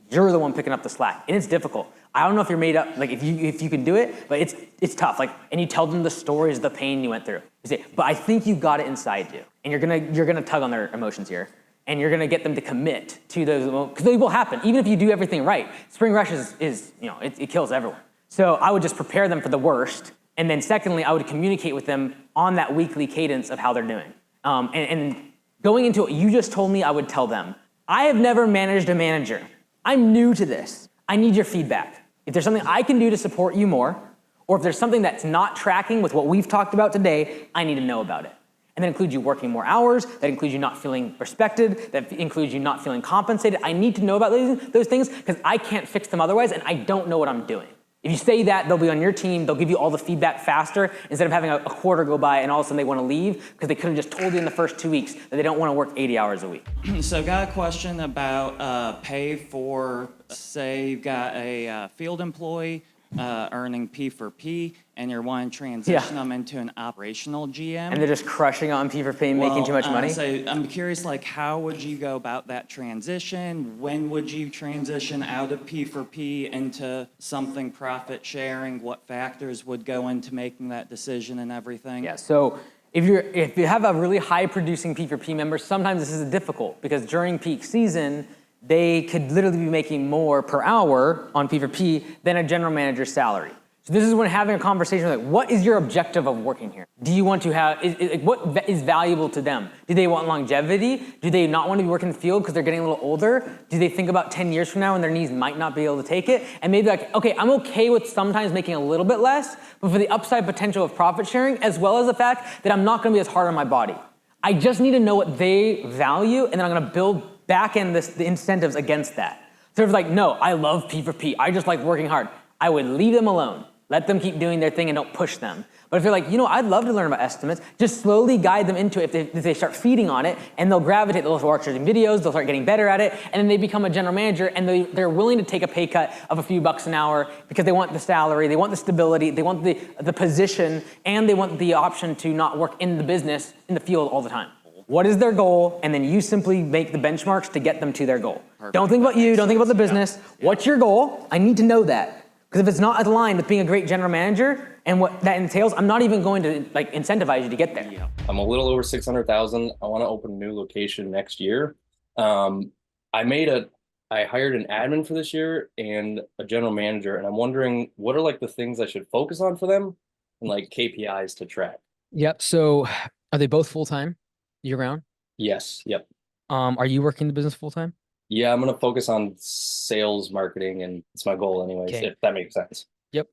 you're the one picking up the slack. And it's difficult. I don't know if you're made up, like if you can do it, but it's tough. Like, and you tell them the stories of the pain you went through. You say, but I think you got it inside you. And you're gonna tug on their emotions here. And you're gonna get them to commit to those, because they will happen. Even if you do everything right, spring rush is it kills everyone. So I would just prepare them for the worst. And then secondly, I would communicate with them on that weekly cadence of how they're doing. And going into what you just told me, I would tell them, I have never managed a manager. I'm new to this. I need your feedback. If there's something I can do to support you more, or if there's something that's not tracking with what we've talked about today, I need to know about it. And that includes you working more hours, that includes you not feeling respected, that includes you not feeling compensated. I need to know about those things because I can't fix them otherwise, and I don't know what I'm doing. If you say that, they'll be on your team, they'll give you all the feedback faster instead of having a quarter go by and all of a sudden they want to leave because they could have just told you in the first 2 weeks that they don't want to work 80 hours a week. So I've got a question about pay for, say you've got a field employee earning P for P, and you're wanting to transition them into an operational GM. And they're just crushing on P for P and making too much money? So I'm curious, like, how would you go about that transition? When would you transition out of P for P into something profit sharing? What factors would go into making that decision and everything? Yeah, so if you have a really high producing P for P member, sometimes this is difficult because during peak season, they could literally be making more per hour on P for P than a general manager's salary. So this is when having a conversation like, what is your objective of working here? Do you want to have, what is valuable to them? Do they want longevity? Do they not want to be working in the field because they're getting a little older? Do they think about 10 years from now when their knees might not be able to take it? And maybe like, okay, I'm okay with sometimes making a little bit less, but for the upside potential of profit sharing, as well as the fact that I'm not going to be as hard on my body. I just need to know what they value, and then I'm going to build back end the incentives against that. So if like, no, I love P for P, I just like working hard, I would leave them alone. Let them keep doing their thing and don't push them. But if you're like, I'd love to learn about estimates, just slowly guide them into it if they start feeding on it, and they'll gravitate, they'll start watching videos, they'll start getting better at it, and then they become a general manager, and they're willing to take a pay cut of a few bucks an hour because they want the salary, they want the stability, they want the position, and they want the option to not work in the business, in the field all the time. What is their goal? And then you simply make the benchmarks to get them to their goal. Perfect. Don't think about you, don't think about the business. Yeah. What's your goal? I need to know that. Because if it's not aligned with being a great general manager and what that entails, I'm not even going to like incentivize you to get there. Yeah. I'm a little over 600,000. I want to open a new location next year. I hired an admin for this year and a general manager, and I'm wondering what are like the things I should focus on for them and like KPIs to track. Yep. So are they both full-time year round? Yes. Yep. Are you working the business full-time? Yeah, I'm going to focus on sales, marketing, and it's my goal anyways, if that makes sense. Yep.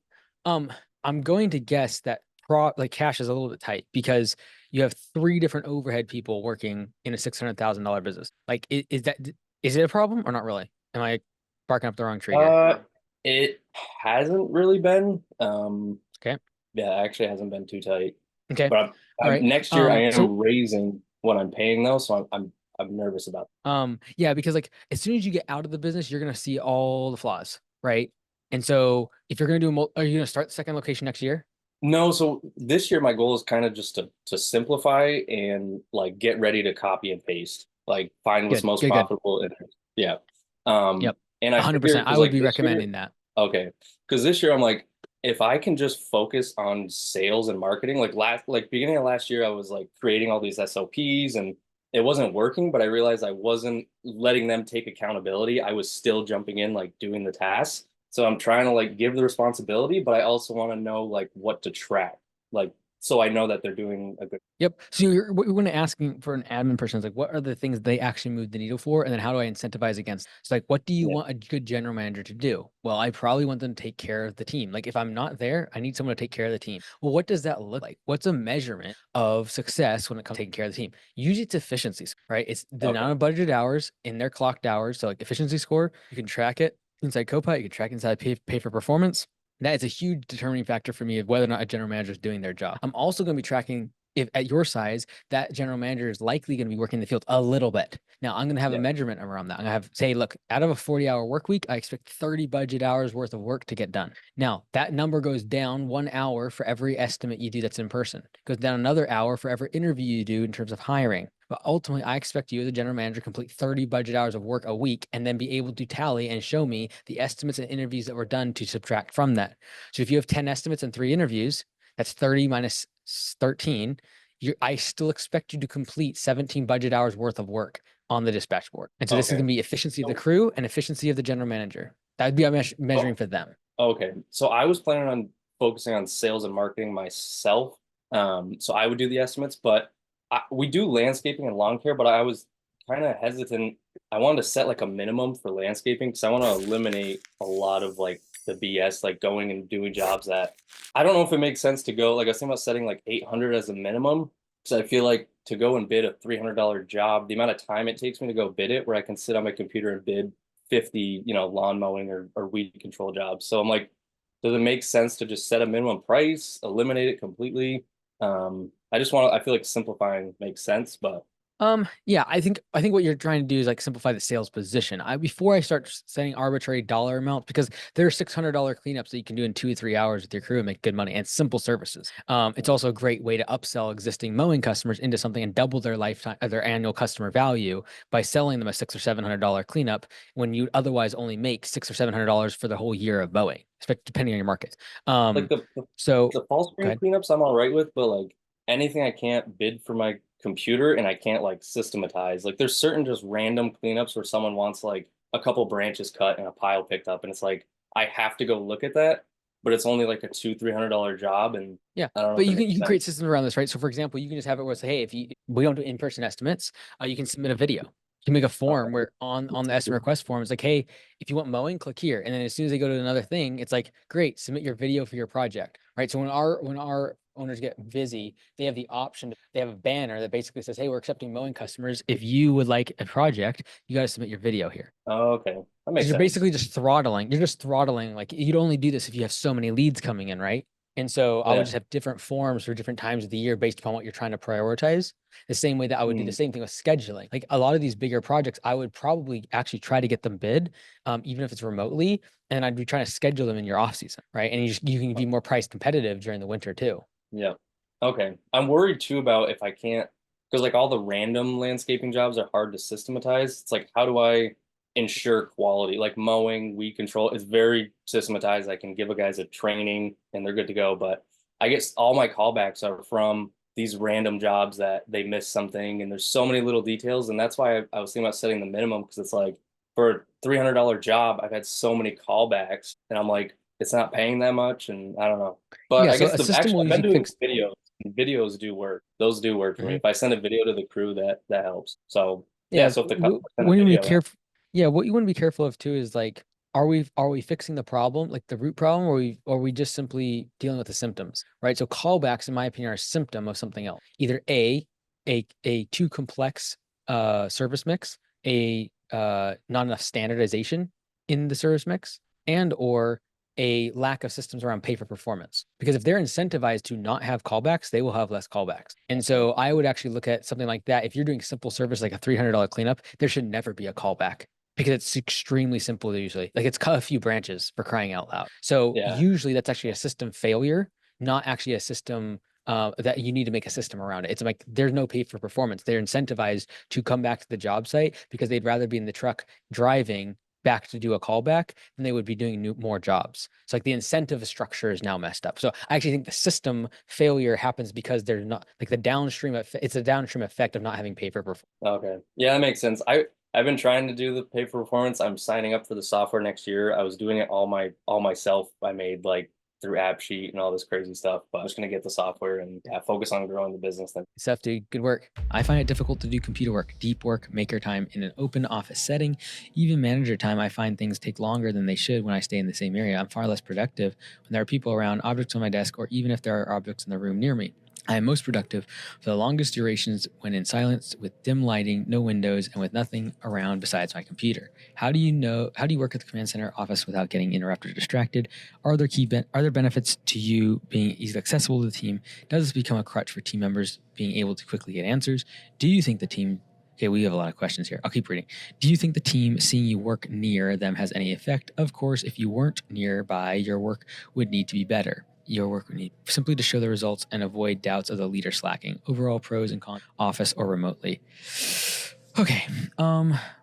I'm going to guess that cash is a little bit tight because you have 3 different overhead people working in a $600,000 business. Like, is it a problem or not really? Am I barking up the wrong tree here? It hasn't really been. Okay. Yeah, it actually hasn't been too tight. Okay. But next year I am raising what I'm paying though, so I'm nervous about it. Yeah, because like as soon as you get out of the business, you're gonna see all the flaws, right? And so if you're gonna are you gonna start the second location next year? No, so this year my goal is kind of just to simplify and like get ready to copy and paste, like find what's most profitable. Yeah. Yep. And 100%. I would be recommending that. Okay, because this year I'm like, if I can just focus on sales and marketing, like beginning of last year, I was like creating all these SOPs and it wasn't working, but I realized I wasn't letting them take accountability. I was still jumping in, like doing the tasks. So I'm trying to like give the responsibility, but I also want to know like what to track, like, so I know that they're doing a good. Yep. So what you're going to asking for an admin person is like, what are the things they actually move the needle for? And then how do I incentivize against? It's like, what do you want a good general manager to do? Well, I probably want them to take care of the team. Like if I'm not there, I need someone to take care of the team. Well, what does that look like? What's a measurement of success when it comes to taking care of the team? Usually it's efficiencies, right? It's the amount of budgeted hours in their clocked hours. So like efficiency score, you can track it inside Copilot, you can track inside pay for performance. That is a huge determining factor for me of whether or not a general manager is doing their job. I'm also going to be tracking if at your size, that general manager is likely going to be working in the field a little bit. Now I'm going to have a measurement around that. I'm going to say, look, out of a 40-hour work week, I expect 30 budget hours worth of work to get done. Now that number goes down 1 hour for every estimate you do that's in person. It goes down another hour for every interview you do in terms of hiring. But ultimately, I expect you as a general manager to complete 30 budget hours of work a week and then be able to tally and show me the estimates and interviews that were done to subtract from that. So if you have 10 estimates and 3 interviews, that's 30 minus 13. I still expect you to complete 17 budget hours worth of work on the dispatch board. And so this is going to be efficiency of the crew and efficiency of the general manager. That would be our measuring for them. Okay. So I was planning on focusing on sales and marketing myself. So I would do the estimates, but we do landscaping and lawn care, but I was kind of hesitant. I wanted to set like a minimum for landscaping because I want to eliminate a lot of like the BS, like going and doing jobs that I don't know if it makes sense to go. Like I was thinking about setting like 800 as a minimum So I feel like to go and bid a $300 job, the amount of time it takes me to go bid it, where I can sit on my computer and bid 50, lawn mowing or weed control jobs. So I'm like, does it make sense to just set a minimum price, eliminate it completely? I feel like simplifying makes sense, but Yeah, I think what you're trying to do is like simplify the sales position. Before I start setting arbitrary dollar amounts, because there are $600 cleanups that you can do in 2 to 3 hours with your crew and make good money and simple services. It's also a great way to upsell existing mowing customers into something and double their lifetime, their annual customer value by selling them a $600 or $700 cleanup when you otherwise only make $600 or $700 for the whole year of mowing, depending on your market. like So the fall go spring ahead. cleanups I'm all right with, but like anything I can't bid for my computer and I can't like systematize. Like there's certain just random cleanups where someone wants like a couple branches cut and a pile picked up, and it's like I have to go look at that, but it's only like a $200-300 job, and Yeah, I don't know but if it you makes can create sense. systems around this, right? So for example, you can just have it where it's hey, if we don't do in-person estimates, you can submit a video. You can make a form where on the estimate request form, it's like, hey, if you want mowing, click here. And then as soon as they go to another thing, it's like, great, submit your video for your project. Right. So when our owners get busy, they have the option, they have a banner that basically says, hey, we're accepting mowing customers. If you would like a project, you got to submit your video here. Oh, okay. That makes Because you're sense. basically just throttling. Like you'd only do this if you have so many leads coming in, right? And so I would Yeah. just have different forms for different times of the year based upon what you're trying to prioritize. The same way that I would do the same thing with scheduling. Like a lot of these bigger projects, I would probably actually try to get them bid, even if it's remotely, and I'd be trying to schedule them in your off season, right? And you can be more price competitive during the winter too. Yeah. Okay. I'm worried too about if I can't, because like all the random landscaping jobs are hard to systematize. It's like, how do I ensure quality? Like mowing, weed control, it's very systematized. I can give a guys a training and they're good to go. But I guess all my callbacks are from these random jobs that they miss something. And there's so many little details. And that's why I was thinking about setting the minimum, because it's like for a $300 job, I've had so many callbacks and I'm like, it's not paying that much. And I don't know. But Yeah, I so guess a system actually will I've been usually doing fix. videos. Videos do work. Those do work for me. Mhm. If I send a video to the crew, that helps. So yeah, Yeah, so if the customer send a when you be video, that careful, yeah, what you want to be careful of too is like, are we fixing the problem, like the root problem, or are we just simply dealing with the symptoms, right? So callbacks, in my opinion, are a symptom of something else. Either a too complex service mix, not enough standardization in the service mix, and or a lack of systems around pay for performance. Because if they're incentivized to not have callbacks, they will have less callbacks. And so I would actually look at something like that. If you're doing simple service like a $300 cleanup, there should never be a callback because it's extremely simple usually. Like it's cut a few branches for crying out loud. So yeah. usually that's actually a system failure, not actually a system that you need to make a system around it. It's like there's no pay for performance. They're incentivized to come back to the job site because they'd rather be in the truck driving back to do a callback than they would be doing more jobs. So like the incentive structure is now messed up. So I actually think the system failure happens because there's not like the downstream effect. It's a downstream effect of not having pay for performance. Okay. Yeah, that makes sense. I've been trying to do the pay for performance. I'm signing up for the software next year. I was doing it all myself. I made like through AppSheet and all this crazy stuff, but I'm just gonna get the software and focus on growing the business then. Seth, dude, good work. I find it difficult to do computer work, deep work, maker time in an open office setting. Even manager time, I find things take longer than they should when I stay in the same area. I'm far less productive when there are people around, objects on my desk, or even if there are objects in the room near me. I am most productive for the longest durations when in silence, with dim lighting, no windows, and with nothing around besides my computer. How do you work at the command center office without getting interrupted or distracted? Are there benefits to you being easily accessible to the team? Does this become a crutch for team members being able to quickly get answers? Do you think the team Okay, we have a lot of questions here. I'll keep reading. Do you think the team seeing you work near them has any effect? Of course, if you weren't nearby, your work would need to be better. Your work would need simply to show the results and avoid doubts of the leader slacking. Overall pros and cons, office or remotely. Okay.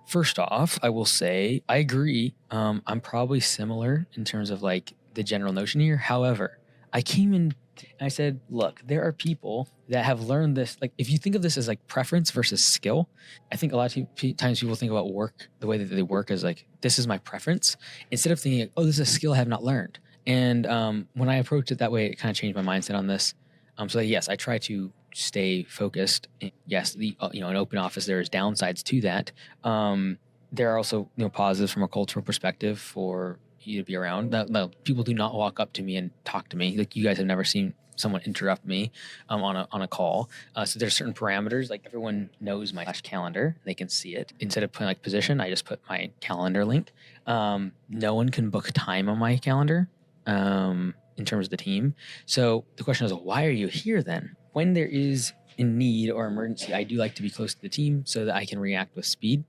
First off, I will say I agree. I'm probably similar in terms of like the general notion here. However, I came in and I said, look, there are people that have learned this. Like, if you think of this as like preference versus skill, I think a lot of times people think about work, the way that they work as like, this is my preference, instead of thinking, oh, this is a skill I have not learned. And when I approached it that way, it kind of changed my mindset on this. So yes, I try to stay focused. And yes, an open office, there is downsides to that. There are also positives from a cultural perspective for you to be around. No, people do not walk up to me and talk to me. Like, you guys have never seen someone interrupt me on a call. So there's certain parameters, like everyone knows my calendar, they can see it. Instead of putting like position, I just put my calendar link. No one can book time on my calendar in terms of the team. So the question is, why are you here then? When there is a need or emergency, I do like to be close to the team so that I can react with speed.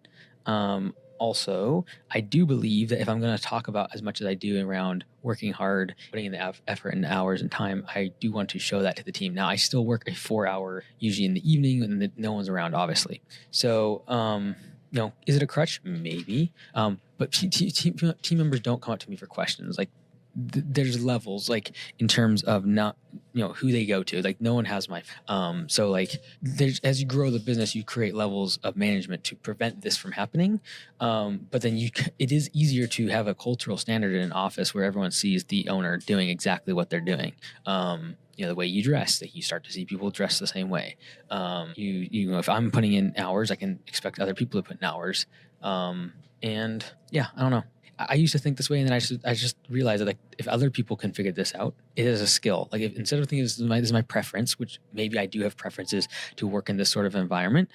Also, I do believe that if I'm going to talk about as much as I do around working hard, putting in the effort and hours and time, I do want to show that to the team. Now, I still work a 4-hour, usually in the evening when no one's around, obviously. So, is it a crutch? Maybe. But team members don't come up to me for questions. Like, there's levels, like in terms of not who they go to. Like no one has my so like there's, as you grow the business, you create levels of management to prevent this from happening, but then it is easier to have a cultural standard in an office where everyone sees the owner doing exactly what they're doing. The way you dress, that you start to see people dress the same way. If I'm putting in hours, I can expect other people to put in hours. And yeah, I don't know. I used to think this way, and then I just realized that like if other people can figure this out, it is a skill. Like if, instead of thinking this is my preference, which maybe I do have preferences to work in this sort of environment.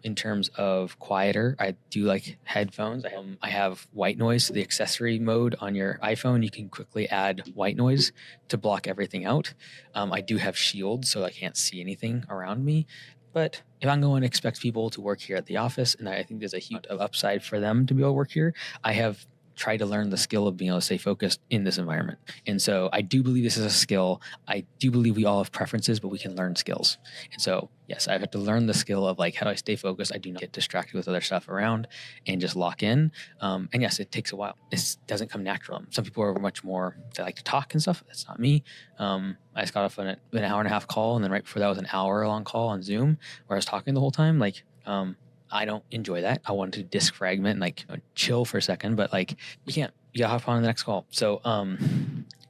In terms of quieter, I do like headphones. I have white noise, so the accessory mode on your iPhone. You can quickly add white noise to block everything out. I do have shields, so I can't see anything around me. But if I'm going to expect people to work here at the office, and I think there's a huge upside for them to be able to work here, I have tried to learn the skill of being able to stay focused in this environment. And so I do believe this is a skill. I do believe we all have preferences, but we can learn skills. And so, yes, I've had to learn the skill of like, how do I stay focused? I do not get distracted with other stuff around and just lock in. And yes, it takes a while. This doesn't come natural. Some people are much more, they like to talk and stuff. That's not me. I just got off an hour and a half call. And then right before that was an hour long call on Zoom where I was talking the whole time. Like, I don't enjoy that. I wanted to disk fragment and like chill for a second, but like you gotta hop on the next call. So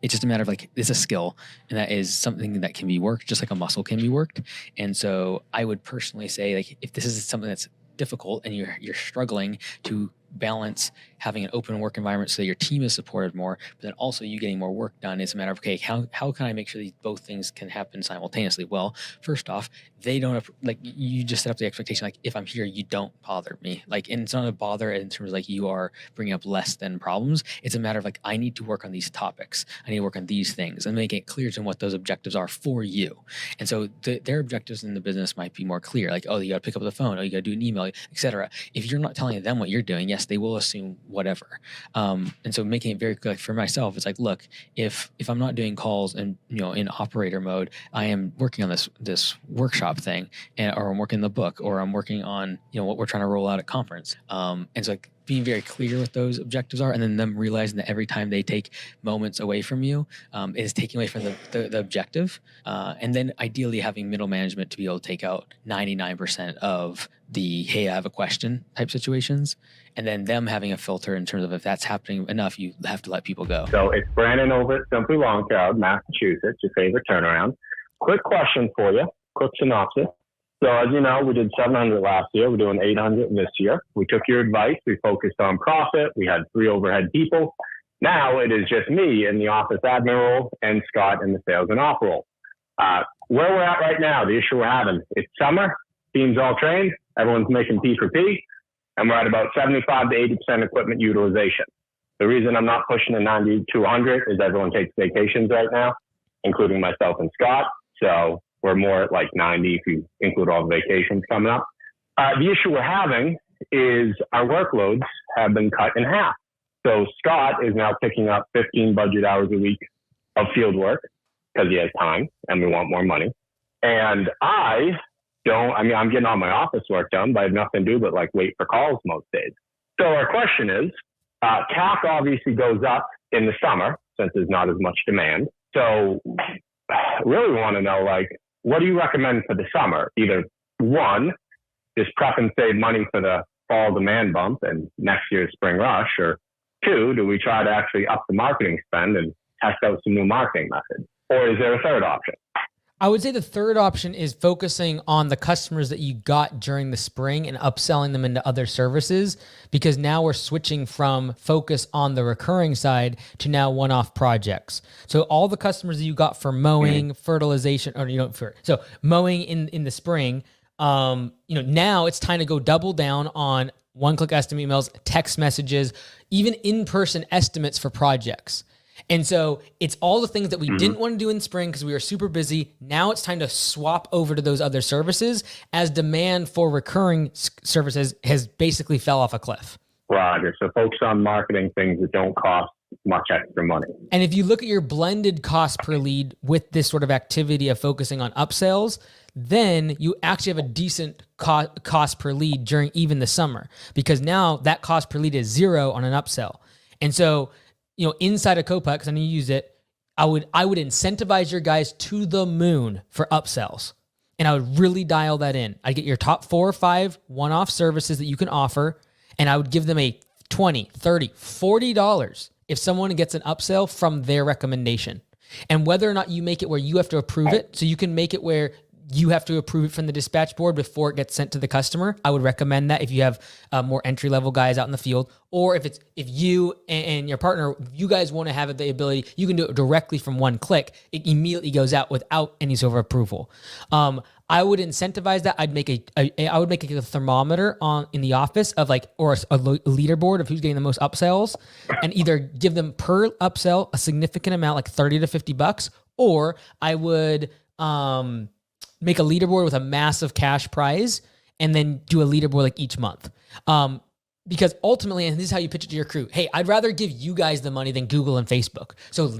it's just a matter of like, it's a skill, and that is something that can be worked just like a muscle can be worked. And so I would personally say like, if this is something that's difficult and you're struggling to balance having an open work environment so that your team is supported more, but then also you getting more work done, it's a matter of, okay, how can I make sure these both things can happen simultaneously? Well, first off, they don't have, like, you just set up the expectation, like, if I'm here, you don't bother me. Like, and it's not a bother in terms of like you are bringing up less than problems. It's a matter of like, I need to work on these topics. I need to work on these things and make it clear to them what those objectives are for you. And so their objectives in the business might be more clear. Like, oh, you got to pick up the phone. Oh, you got to do an email, etc. If you're not telling them what you're doing, yes, they will assume whatever. And so making it very clear, like for myself, it's like, look, if I'm not doing calls and, in operator mode, I am working on this workshop thing, or I'm working the book, or I'm working on, what we're trying to roll out at conference. And so like being very clear what those objectives are, and then them realizing that every time they take moments away from you, it is taking away from the objective. And then ideally having middle management to be able to take out 99% of the, hey, I have a question type situations. And then them having a filter in terms of if that's happening enough, you have to let people go. So it's Brandon over at Simply Long Cloud, Massachusetts, your favorite turnaround. Quick question for you, quick synopsis. So as you know, we did 700 last year. We're doing 800 this year. We took your advice. We focused on profit. We had 3 overhead people. Now it is just me in the office admin role and Scott in the sales and op role. Where we're at right now, the issue we're having, it's summer, team's all trained, everyone's making P for P, and we're at about 75 to 80% equipment utilization. The reason I'm not pushing to 90 to 100 is everyone takes vacations right now, including myself and Scott. So we're more at like 90 if you include all the vacations coming up. The issue we're having is our workloads have been cut in half. So Scott is now picking up 15 budget hours a week of field work because he has time and we want more money. And I'm getting all my office work done, but I have nothing to do but like wait for calls most days. So our question is, CAC obviously goes up in the summer since there's not as much demand. So I really want to know, like, what do you recommend for the summer? Either one, just prep and save money for the fall demand bump and next year's spring rush, or 2, do we try to actually up the marketing spend and test out some new marketing methods? Or is there a third option? I would say the third option is focusing on the customers that you got during the spring and upselling them into other services, because now we're switching from focus on the recurring side to now one-off projects. So all the customers that you got for mowing, fertilization, or so mowing in the spring, now it's time to go double down on one-click estimate emails, text messages, even in-person estimates for projects. And so it's all the things that we didn't want to do in spring because we were super busy. Now it's time to swap over to those other services as demand for recurring services has basically fell off a cliff. Roger. So focus on marketing things that don't cost much extra money. And if you look at your blended cost per lead with this sort of activity of focusing on upsells, then you actually have a decent cost per lead during even the summer, because now that cost per lead is 0 on an upsell. And so, inside of Copa, because I know you use it, I would incentivize your guys to the moon for upsells. And I would really dial that in. I'd get your top 4 or 5 one-off services that you can offer, and I would give them a $20, $30, $40 if someone gets an upsell from their recommendation. And whether or not you make it where you have to approve it, so you can make it where you have to approve it from the dispatch board before it gets sent to the customer. I would recommend that if you have more entry-level guys out in the field, or if you and your partner, you guys want to have the ability, you can do it directly from one click. It immediately goes out without any sort of approval. I would incentivize that. I would make a thermometer in the office of or a leaderboard of who's getting the most upsells, and either give them per upsell a significant amount, like $30 to $50, or I would make a leaderboard with a massive cash prize, and then do a leaderboard each month. Because ultimately, and this is how you pitch it to your crew, hey, I'd rather give you guys the money than Google and Facebook. So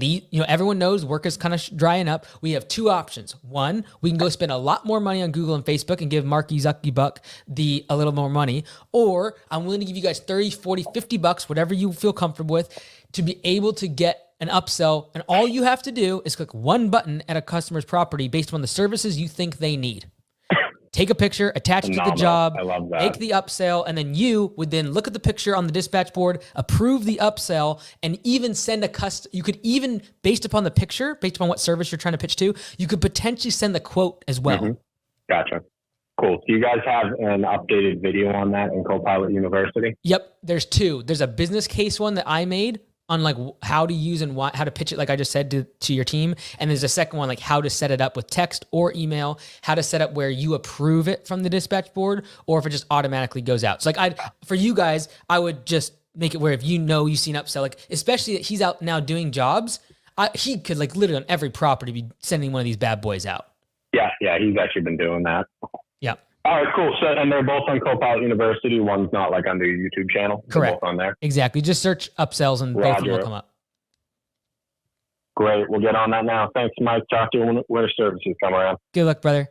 everyone knows work is kind of drying up. We have 2 options. One, we can go spend a lot more money on Google and Facebook and give Marky Zucky Buck a little more money. Or I'm willing to give you guys $30, $40, $50, whatever you feel comfortable with, to be able to get an upsell, and all you have to do is click one button at a customer's property based on the services you think they need. Take a picture, attach it to the job, make the upsell, and then you would then look at the picture on the dispatch board, approve the upsell, and even send you could even, based upon the picture, based upon what service you're trying to pitch to, you could potentially send the quote as well. Gotcha. Cool. Do you guys have an updated video on that in Copilot University? Yep. There's 2. There's a business case one that I made on how to use and how to pitch it, like I just said, to your team. And there's a second one, how to set it up with text or email, how to set up where you approve it from the dispatch board, or if it just automatically goes out. So for you guys, I would just make it where if you see an upsell, especially that he's out now doing jobs, he could literally on every property be sending one of these bad boys out. Yeah, he's actually been doing that. Yeah. All right, cool. So, and they're both on Copilot University. One's not on their YouTube channel. Correct. They're both on there. Exactly. Just search upsells and both of them will come up. Great. We'll get on that now. Thanks, Mike. Talk to you when services come around. Good luck, brother.